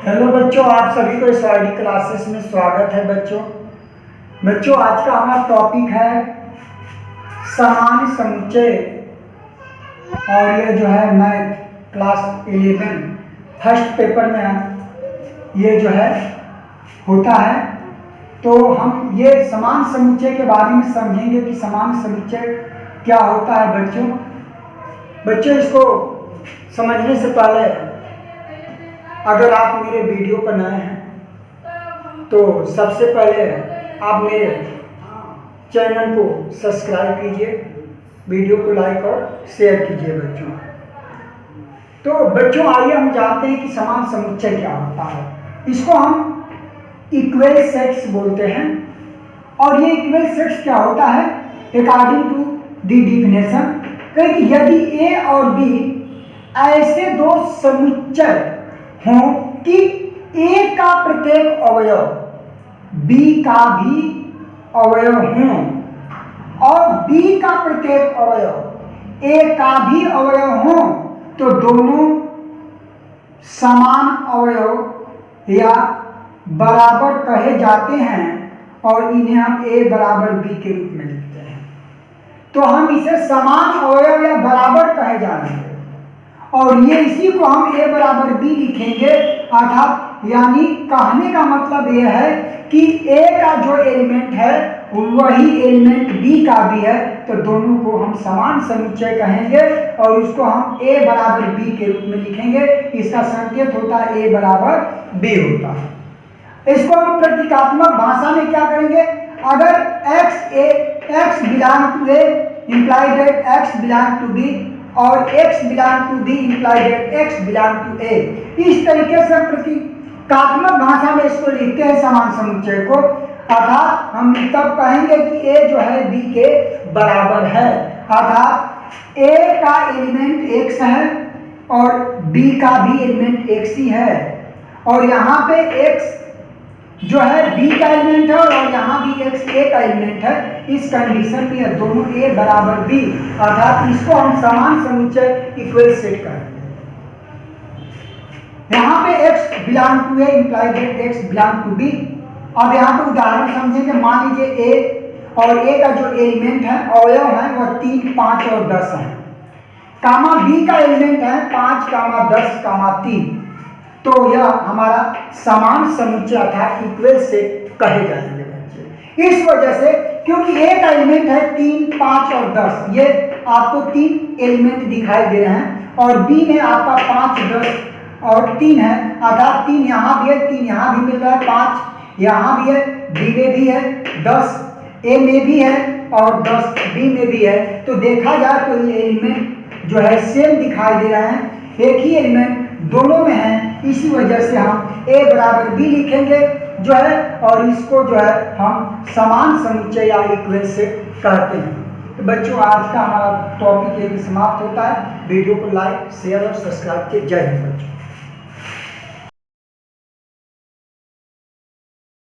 Hello बच्चों, आप सभी को इस आईडी क्लासेस में स्वागत है। बच्चों आज का हमारा टॉपिक है सामान्य समुच्चय। और ये जो है मैथ क्लास 11 फर्स्ट पेपर में ये जो है होता है। तो हम ये समान समुच्चय के बारे में समझेंगे कि समान समुच्चय क्या होता है। बच्चों इसको समझने से पहले अगर आप मेरे वीडियो पर नए हैं तो सबसे पहले आप मेरे चैनल को सब्सक्राइब कीजिए, वीडियो को लाइक और शेयर कीजिए। बच्चों आइए हम जानते हैं कि समान समुच्चय क्या होता है। इसको हम इक्वल सेट्स बोलते हैं। और ये इक्वल सेट्स क्या होता है अकॉर्डिंग टू द डिफिनेशन, कि यदि ए और बी ऐसे दो समुच्चय हों कि ए का प्रत्येक अवयव बी का भी अवयव हों और बी का प्रत्येक अवयव ए का भी अवयव हों, तो दोनों समान अवयव या बराबर कहे जाते हैं और इन्हें हम ए बराबर बी के रूप में लिखते हैं। तो हम इसे समान अवयव या बराबर कहे जाएंगे और ये इसी को हम ए बराबर बी लिखेंगे। अर्थात यानी कहने का मतलब यह है कि ए का जो एलिमेंट है वही एलिमेंट बी का भी है, तो दोनों को हम समान समुच्चय कहेंगे और उसको हम ए बराबर बी के रूप में लिखेंगे। इसका संकेत होता है ए बराबर बी होता है। इसको हम प्रतीकात्मक भाषा में क्या करेंगे, अगर x belong to A implied that x belong to B और x belong to D implied that x belong to A, इस तरीके से प्रतीकात्मक भाषा में इसको लिखते हैं समान समुच्चय को। अर्थात हम तब कहेंगे कि a जो है b के बराबर है। अर्थात a का एलिमेंट x है और b का भी एलिमेंट x ही है और यहाँ पे x जो है b का एलिमेंट है और यहाँ भी x a का एलिमेंट है। इस कंडीशन में दोनों a बराबर b, अर्थात इसको हम समान समुच्चय इक्वल सेट करेंगे। यहाँ पे x belong to A implied that x belong to b। अब यहाँ पे उदाहरण समझेंगे। मान लीजिए a और a का जो एलिमेंट है अवयव है वह 3, 5 और 10 है, कामा b का एलिमेंट है 5, 10, 3। तो यह हमारा समान समुच्चय अर्थात इक्वल सेट कहे जाएंगे बच्चे। इस वजह से क्योंकि ए का एलिमेंट है 3, 5 और 10, ये आपको 3 एलिमेंट दिखाई दे रहे हैं और बी में आपका 5, 10 और 3 है। अर्थात 3 यहाँ भी है, 3 यहाँ भी मिल रहा है, 5 यहाँ भी है, बी में भी है, 10 ए में भी है और 10 बी में भी है। तो देखा जाए तो ये एलिमेंट जो है सेम दिखाई दे रहे हैं, एक ही एलिमेंट दोनों में है। इसी वजह से हम a बराबर b लिखेंगे जो है और इसको जो है हम समान समुच्चय या इक्वल सेट कहते हैं। तो बच्चों आज का हमारा टॉपिक यही समाप्त होता है। वीडियो को लाइक, शेयर और सब्सक्राइब कीजिए। जय हिंद बच्चों।